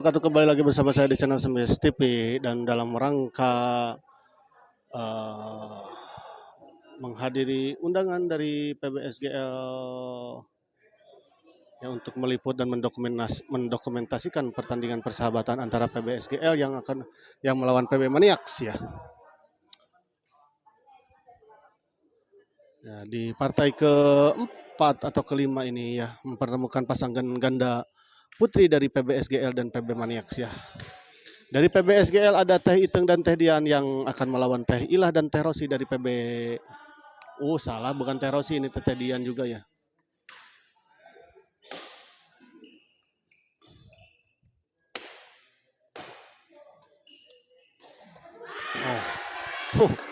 Kembali lagi bersama saya di channel Semis TV dan dalam rangka uh, menghadiri undangan dari PBSGL yang untuk meliput dan mendokumentasikan pertandingan persahabatan antara PBSGL yang melawan PB Maniacs ya. Ya, di partai keempat atau kelima ini ya mempertemukan pasangan ganda putri dari PBSGL dan PB Maniacs ya. Dari PBSGL ada Teh Iteng dan Teh Dian yang akan melawan Teh Ilah dan Teh Rosi dari PB. Oh salah, bukan Teh Rosi, ini Teh Dian juga ya. Oh.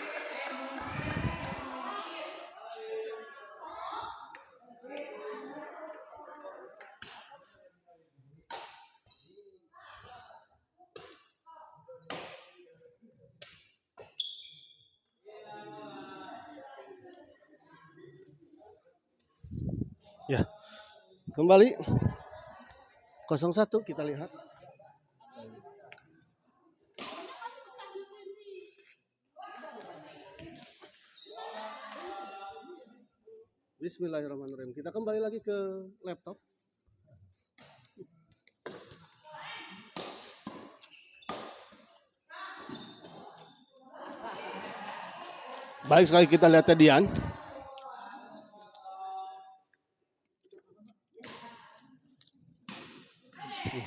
Ya, kembali 0-1 kita lihat. Bismillahirrahmanirrahim. Kita kembali lagi ke laptop. Baik sekali kita lihat Teh Dian.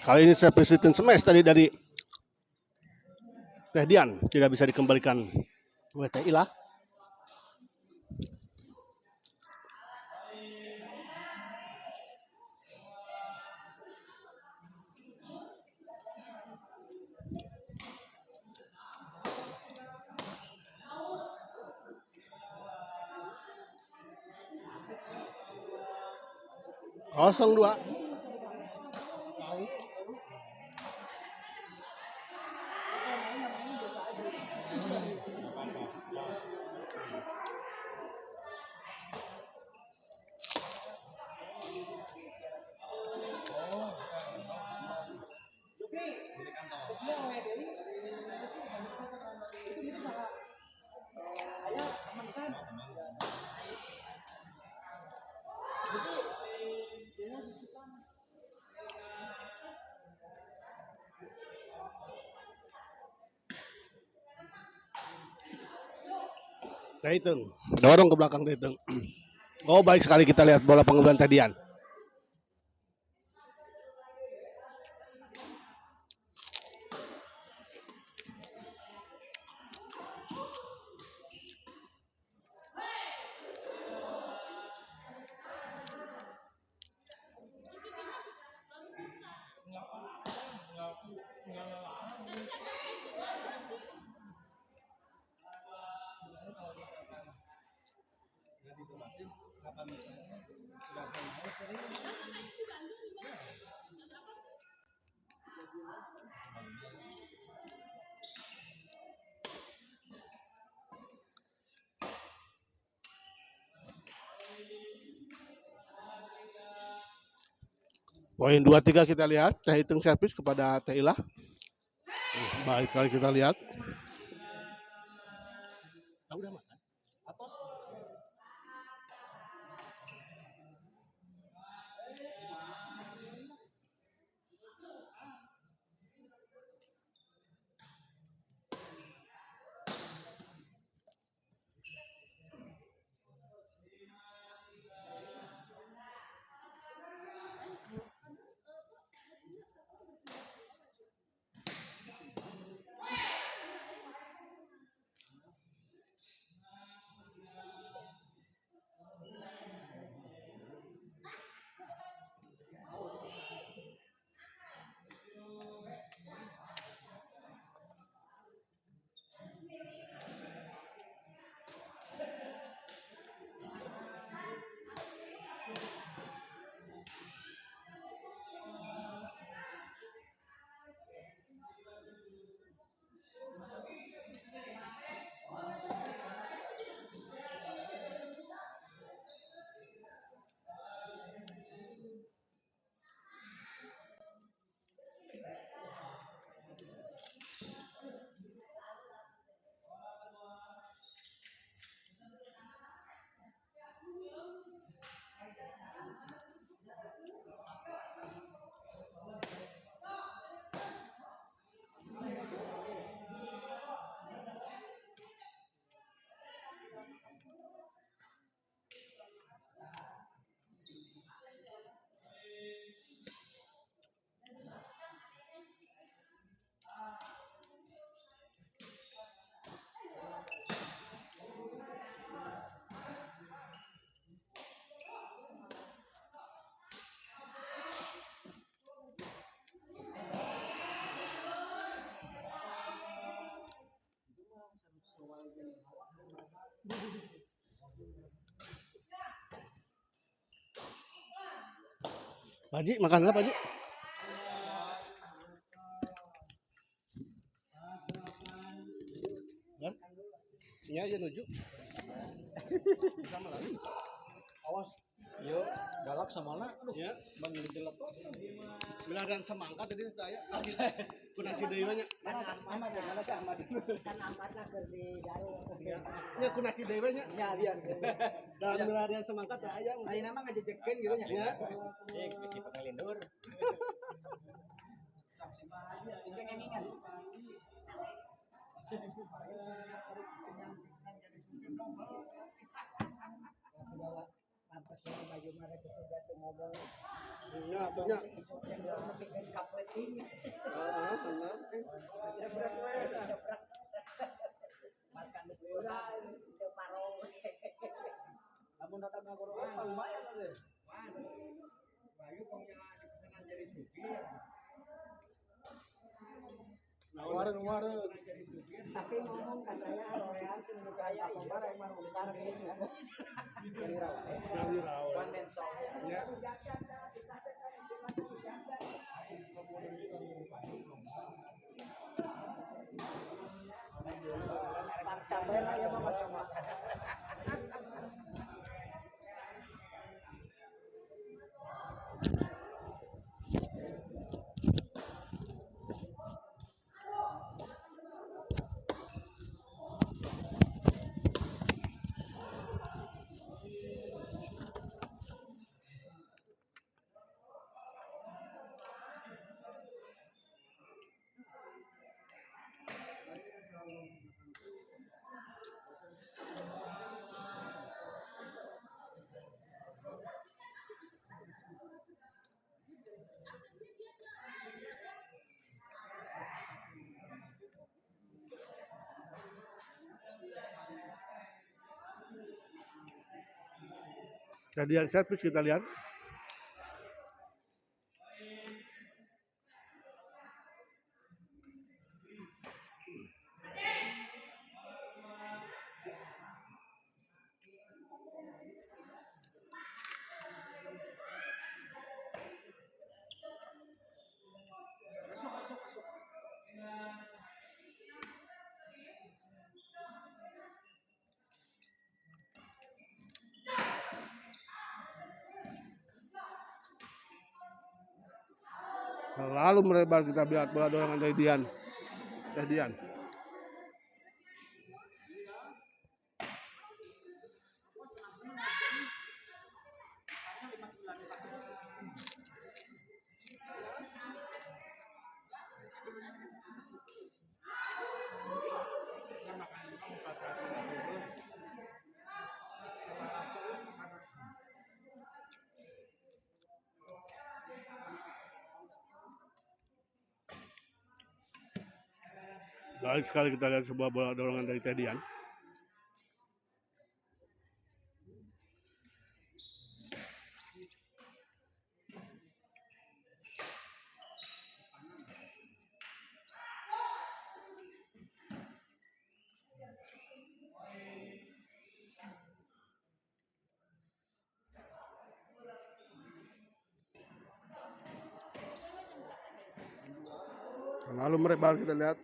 Kali ini saya presiden smash tadi dari Teh Dian tidak bisa dikembalikan oleh Teh Ilah. Kosong dua. Teh Iteng dorong ke belakang Teh Iteng. Oh baik sekali kita lihat bola pengumpulan Teh Dian. Poin 2-3 kita lihat Teh Iteng servis kepada Teh Ilah. Baik sekali kita lihat. Udah makan? Atos. Pak makan apa, Pak Haji? Kan? Iya, ya nuju. Sama lagi. Awas. Yo, galak sama na. Aduh, Ya, ban jelek. beladan semangka tadi saya. Ku nasi deui nya. Amat ya, mana sih amat. Kan amat lah ke di Garut. Ya, nya ku nasi deui nya. Ya, biar. Dan beladan semangka teh aya. Ayeuna mah ngajejekeun gitu nya. Ya. Cek bisi pangalindur. Singkat kengingan. Pantas yang baju merah itu jatuh ngomong. Ya, atunya. Isu yang dia bikin kapleting. Heeh, benar. Makan di sekolah itu parong. Lamun datang ke Quran lumayan tuh. Bayu punya dipesanan jadi sufi. Warung. Tapi ngomong katanya L'Oreal cuma kayak kemarin yang baru ditaruh di suku. Jadi rawan. Dari rawan. One man show. Ya. Cabai lah ya mama cuma. Jadi yang servis kita lihat. Lalu melebar kita lihat bola dorongan dari Dian. Dian. Baik sekali kita lihat sebuah bola dorongan dari Tedian. Lalu melebar kita lihat.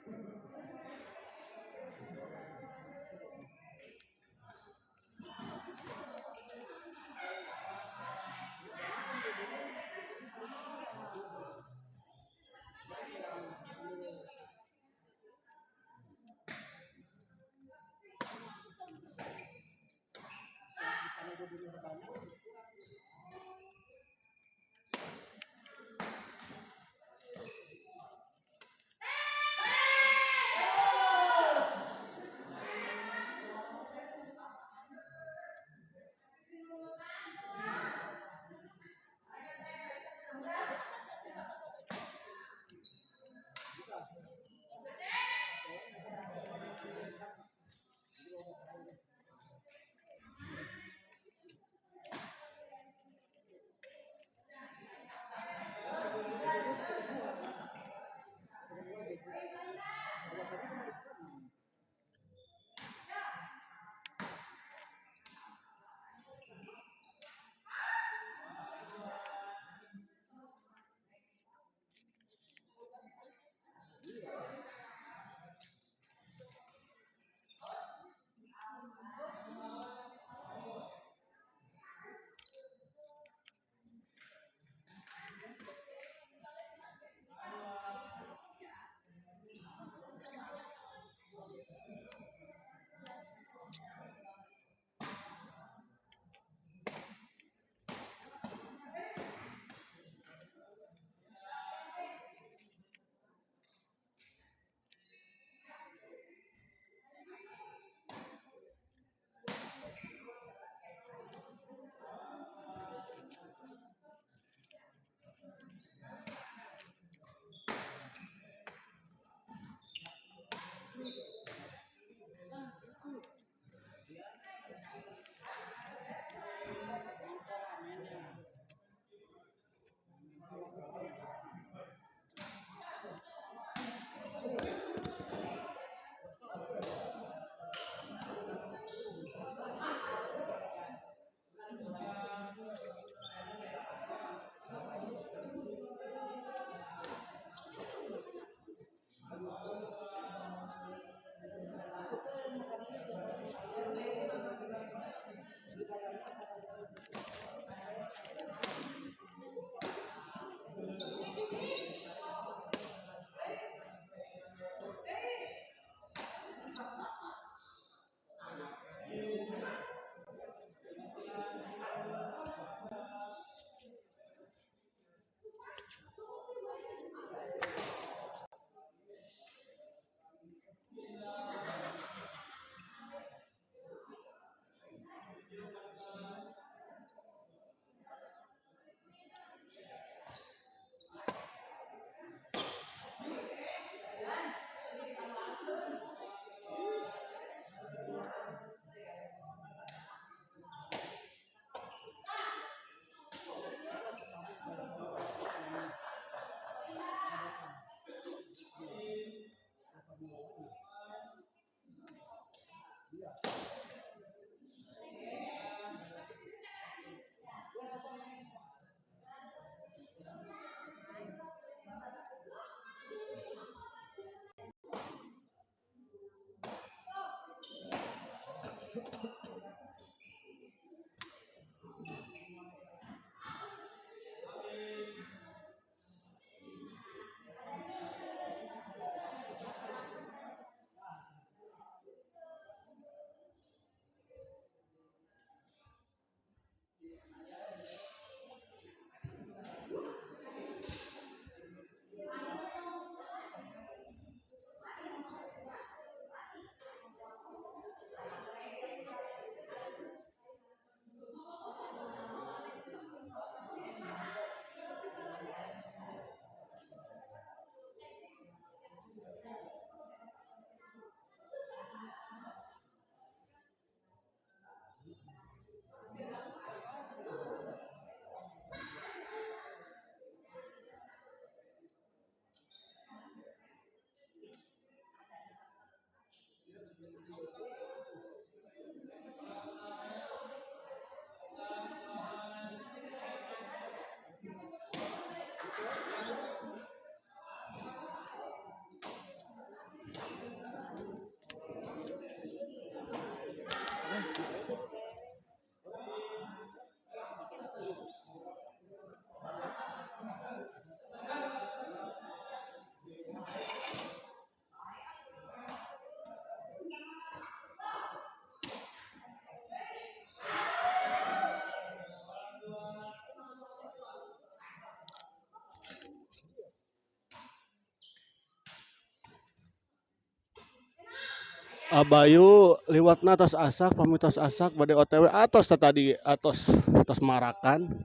Abayu liwat atas asak pamitos asak bade OTW atos tadi atos Marakan.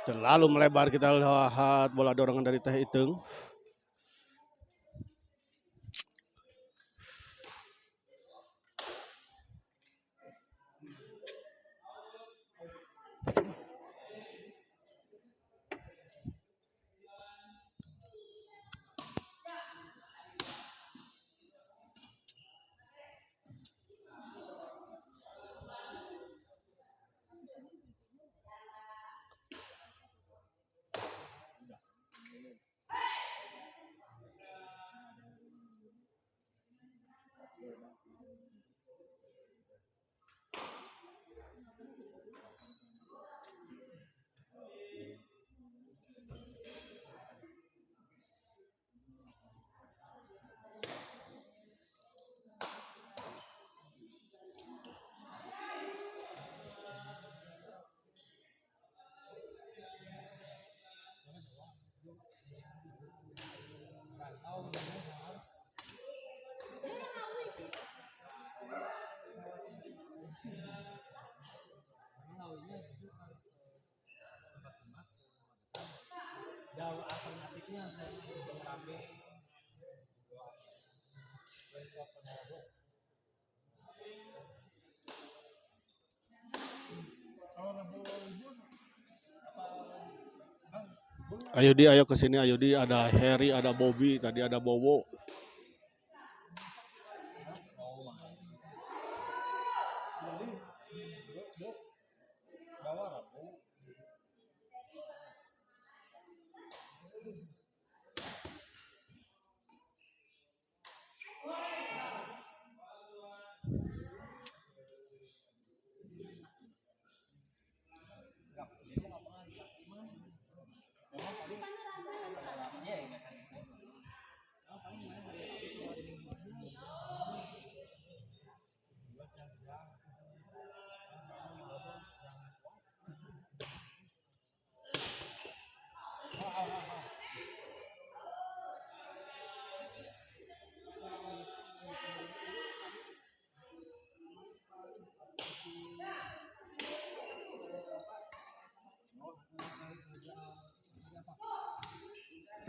Terlalu melebar kita lihat bola dorongan dari Teh Iteng. Jauh alternatifnya saya cabe Ayudi ayo ke sini Ayudi, ada Harry, ada Bobby, tadi ada Bowo.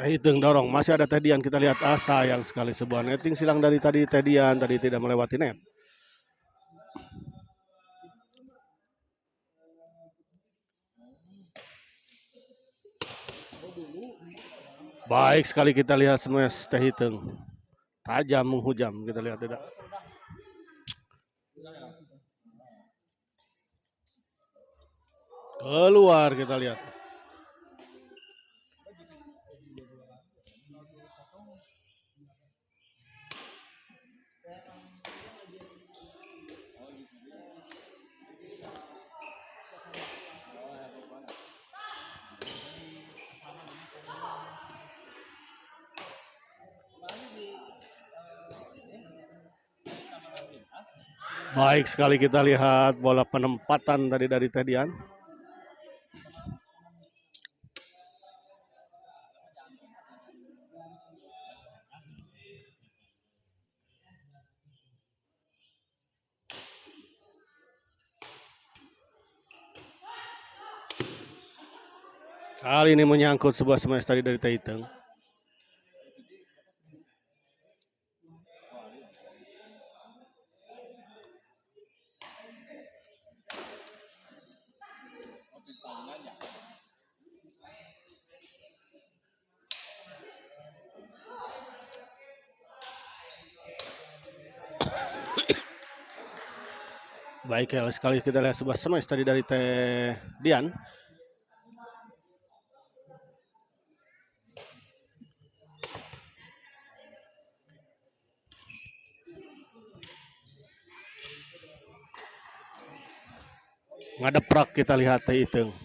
Teh Iteng dorong, masih ada Tedian, kita lihat sayang sekali sebuah netting silang dari tadi Tedian, tadi tidak melewati net. Baik sekali kita lihat smash Teh Iteng. Tajam menghujam, kita lihat tidak. Keluar kita lihat. Baik sekali kita lihat bola penempatan tadi dari Tedian. Kali ini menyangkut sebuah smash tadi dari Teh Iteng. Baik ya, sekali kita lihat sebuah smash tadi dari Teh Dian. Ngadeprak kita lihat Teh Iteng.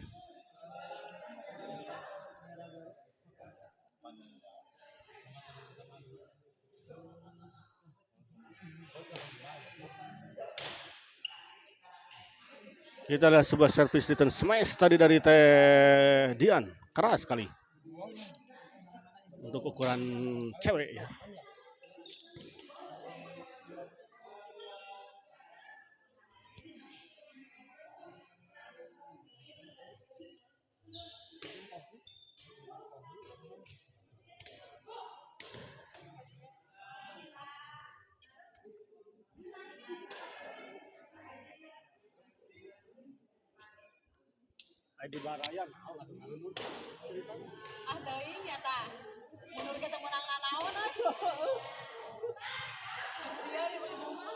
Kita lihat sebuah servis return smash tadi dari Teh Dian. Keras sekali. Untuk ukuran cewek ya. Di Barayan. Ah teuing nya tah. Menurut kita menang nanaon Asli ya di rumah.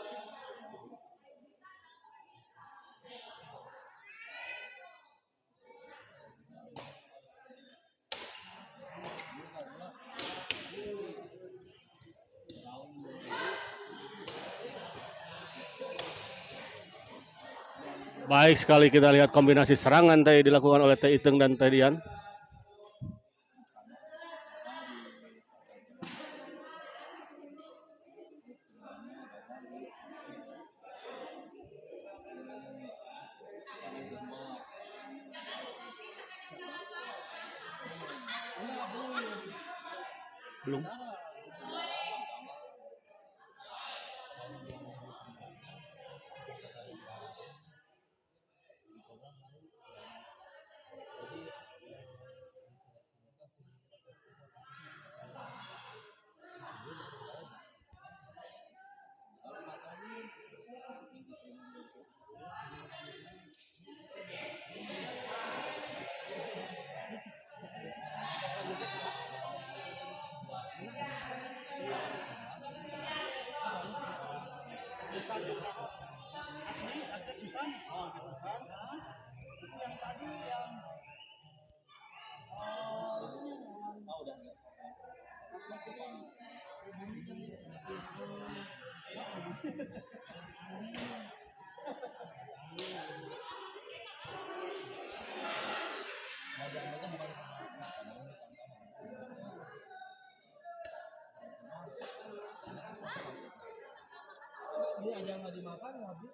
Baik sekali kita lihat kombinasi serangan tadi dilakukan oleh Teh Iteng dan Teh Dian. Belum. Ini aja nggak dimakan habis.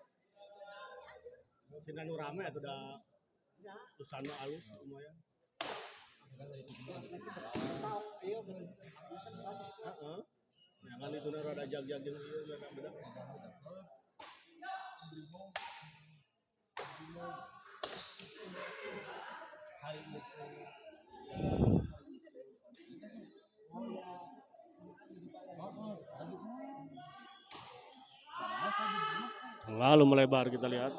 Sina nu rame atuh da usana alus lumayan. Iya bener. Heeh. Yang kali itu rada jag-jag jeung ieu rada beda. Lalu melebar kita lihat.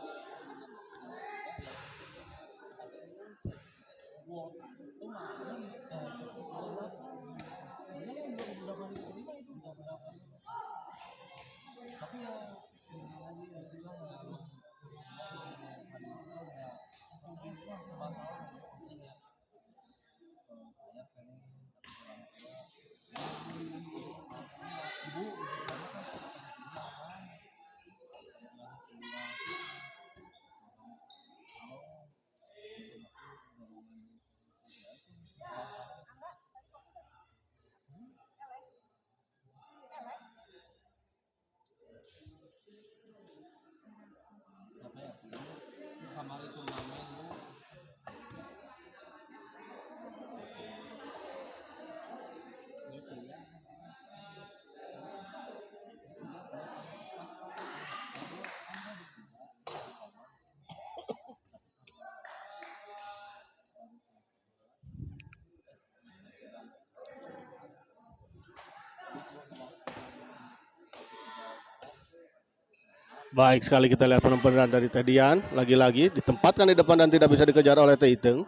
Baik sekali kita lihat penempatan dari Teh Dian. Lagi-lagi ditempatkan di depan dan tidak bisa dikejar oleh Teh Iteng.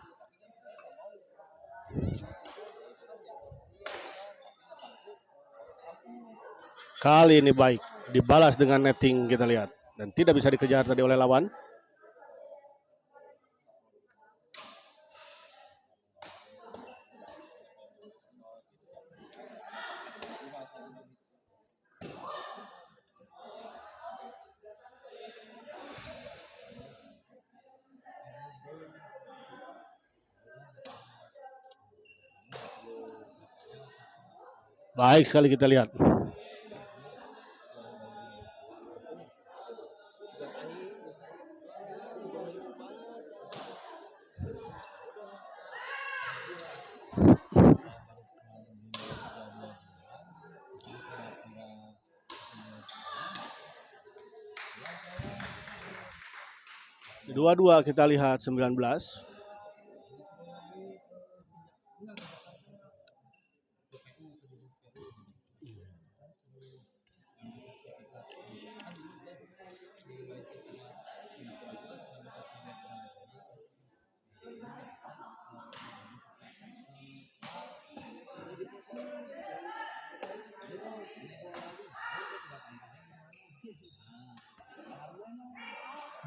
Kali ini baik. Dibalas dengan netting kita lihat dan tidak bisa dikejar tadi oleh lawan. Baik sekali kita lihat. Dua-dua kita lihat 19.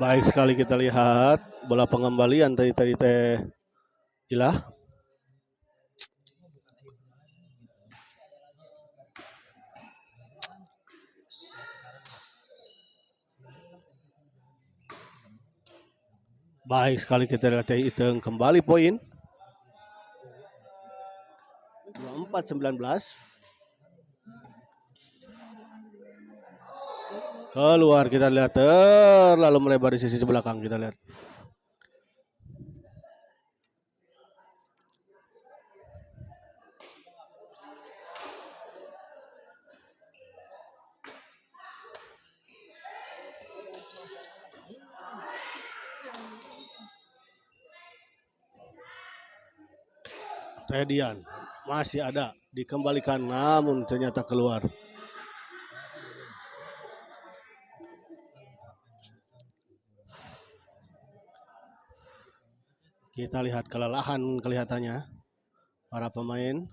Baik sekali kita lihat bola pengembalian tadi teh Ilah. Baik sekali kita lihat teh Iteng kembali poin. 24-19. Keluar kita lihat terlalu melebar di sisi belakang kita lihat. Redian masih ada dikembalikan namun ternyata keluar. Kita lihat kelelahan kelihatannya para pemain.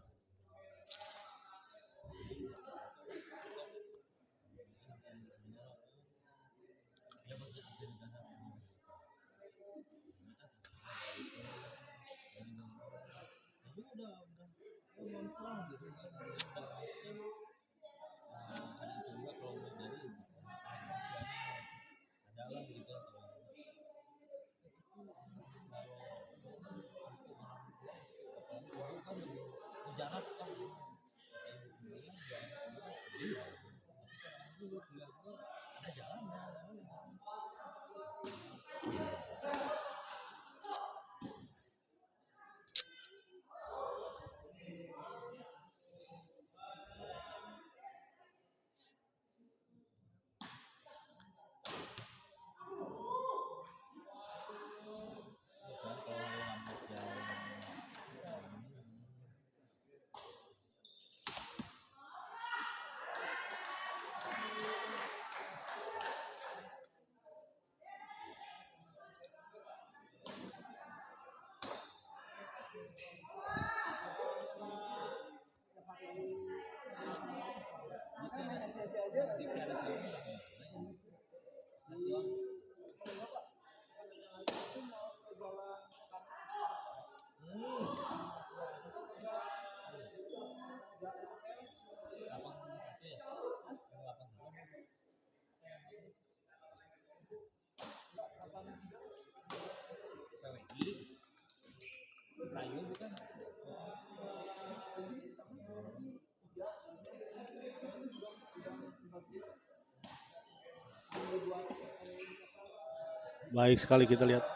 Baik sekali kita lihat.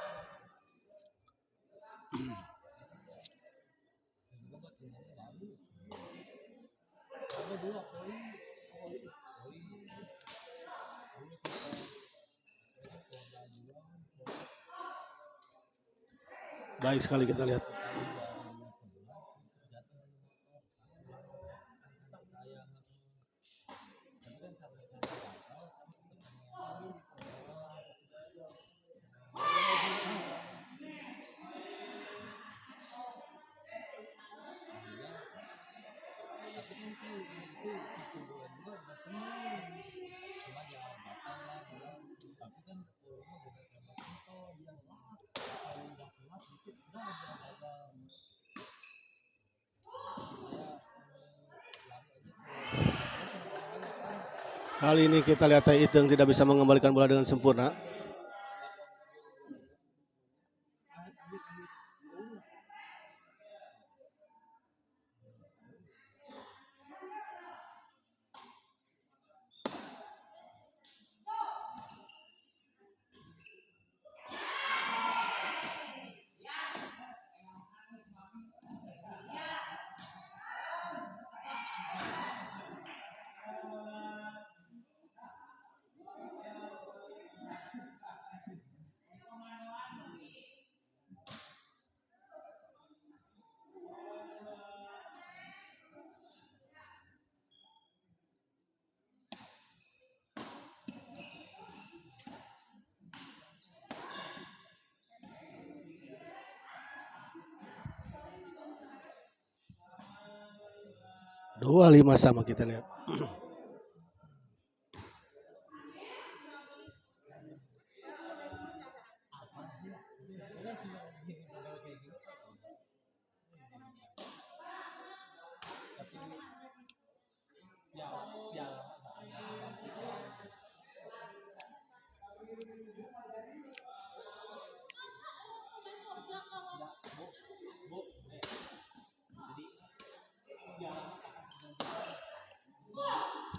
Baik sekali kita lihat. Kali ini kita lihat Teh Iteng tidak bisa mengembalikan bola dengan sempurna. Dua lima sama kita lihat.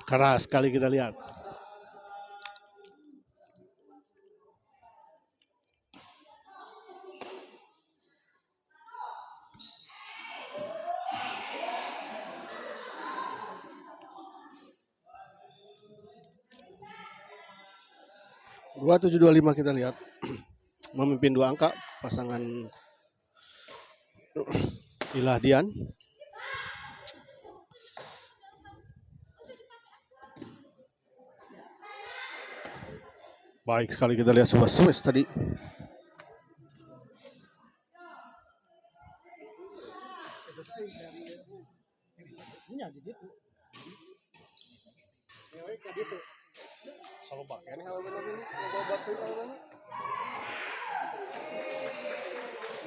Keras sekali kita lihat. Dua 7-25 kita lihat. Memimpin 2 angka pasangan Ilah Dian. Baik sekali kita lihat sebuah smash tadi. Nya gitu. Ngewe ka ditu. Saloba keneh haweuna ini, obat teh haweuna.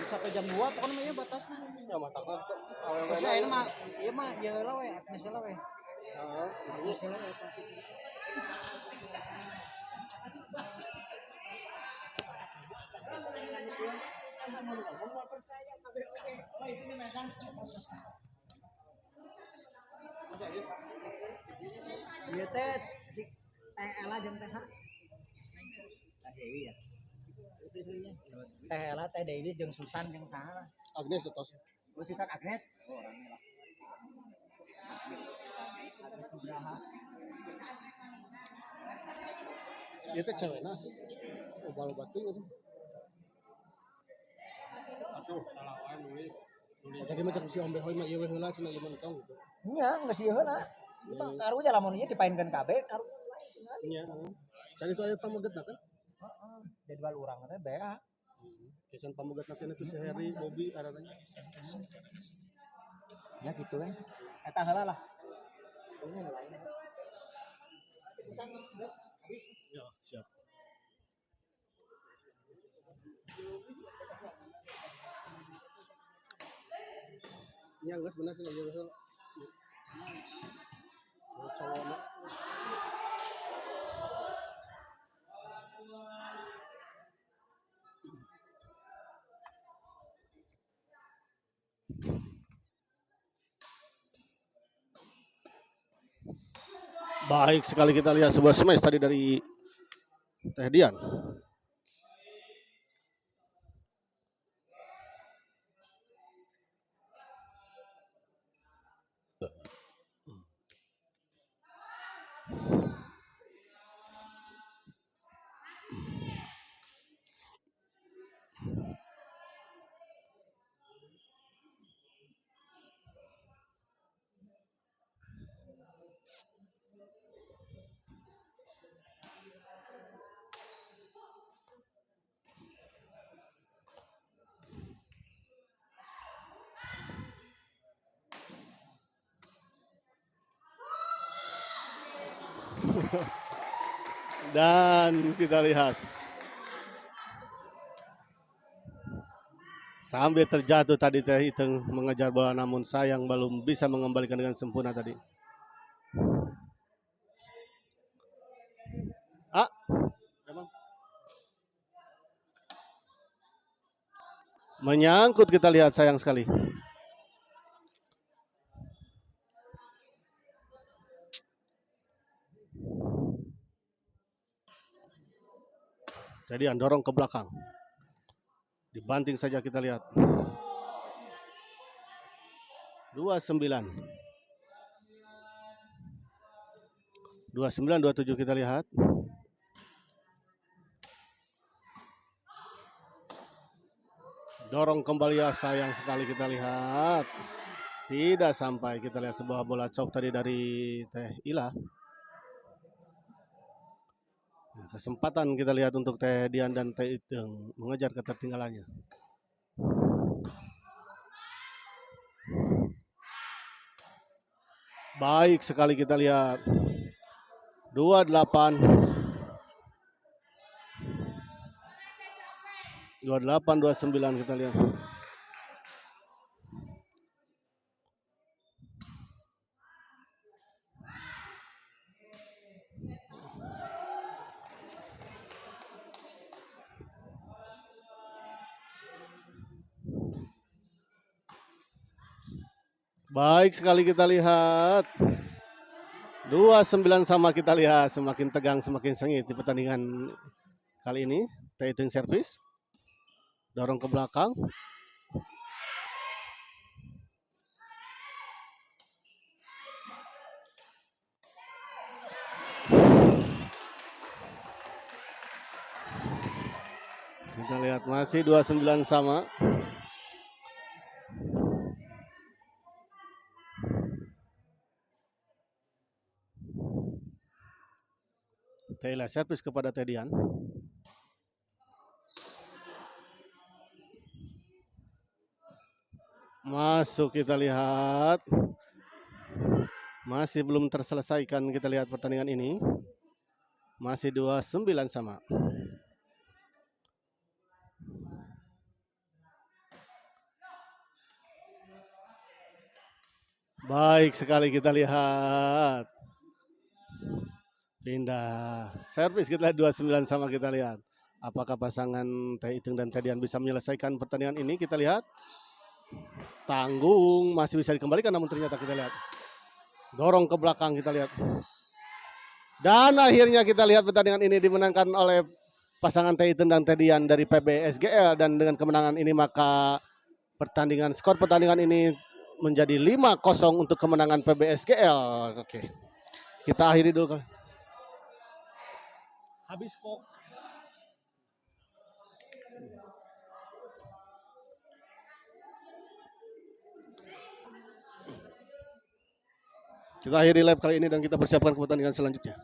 Sampai jam 2 pokoknya mah ya batasna. Ya matakna Terus haweuna. ayeuna mah ieu mah ya heula we, Agnes heula we. Heeh, Agnes heula we eta. Ieu teh si Teh Ela jeung Teh Sa. Teh Dewi ya. Itu sebenarnya. Teh Ela, Teh Dewi jeung Susan jeung saha lah. Agnes tos. Oh, Susan Agnes. Oh, rame lah. Agnes Nugraha. Ieu teh cewekna sih. Loba teuing itu. Aduh, salah wae nulis. Tadi macam si Ombe Hoy mah ieu we heula cenah ieu mah tong gitu. Nya, geus ieu heula. Ieu mah karunya lamun ieu dipaenkeun kabeh karu. Iya, kan itu aya pamugetna kan? Heeh. Jadwal urang teh bea. Kesan pamugetna teh itu si Heri, Bobby arananya. Ya gitu we. Eta heula lah. Ya, siap. Iya, geus bener sih ieu heula. Cowokna. Baik sekali kita lihat sebuah smash tadi dari Teh Dian. Dan kita lihat sambil terjatuh tadi Teh Iteng mengejar bola namun sayang belum bisa mengembalikan dengan sempurna tadi. Menyangkut kita lihat, sayang sekali. Jadi dorong ke belakang. Dibanting saja kita lihat. 29. 29 27 kita lihat. Dorong kembali ya, sayang sekali kita lihat. Tidak sampai, kita lihat sebuah bola chop tadi dari Teh Ila. Kesempatan kita lihat untuk Teh Dian dan Teh Iteng mengejar ketertinggalannya. Baik sekali kita lihat. 28 29 kita lihat. Baik sekali kita lihat. 29 sama kita lihat. Semakin tegang, semakin sengit di pertandingan kali ini. Teh Iteng servis. Dorong ke belakang. Kita lihat masih 29 sama. Teh Ila servis kepada Teh Dian. Masuk kita lihat. Masih belum terselesaikan kita lihat pertandingan ini. Masih 29 sama. Baik sekali kita lihat. Pindah servis kita lihat 29 sama kita lihat. Apakah pasangan Teh Iteng dan Teh Dian bisa menyelesaikan pertandingan ini? Kita lihat. Tanggung masih bisa dikembalikan, namun ternyata kita lihat. Dorong ke belakang kita lihat. Dan akhirnya kita lihat pertandingan ini dimenangkan oleh pasangan Teh Iteng dan Teh Dian dari PBSGL, dan dengan kemenangan ini maka skor pertandingan ini menjadi 5-0 untuk kemenangan PBSGL. Oke. Kita akhiri dulu. Habis kok. Kita akhiri live kali ini dan kita persiapkan ke pertandingan selanjutnya.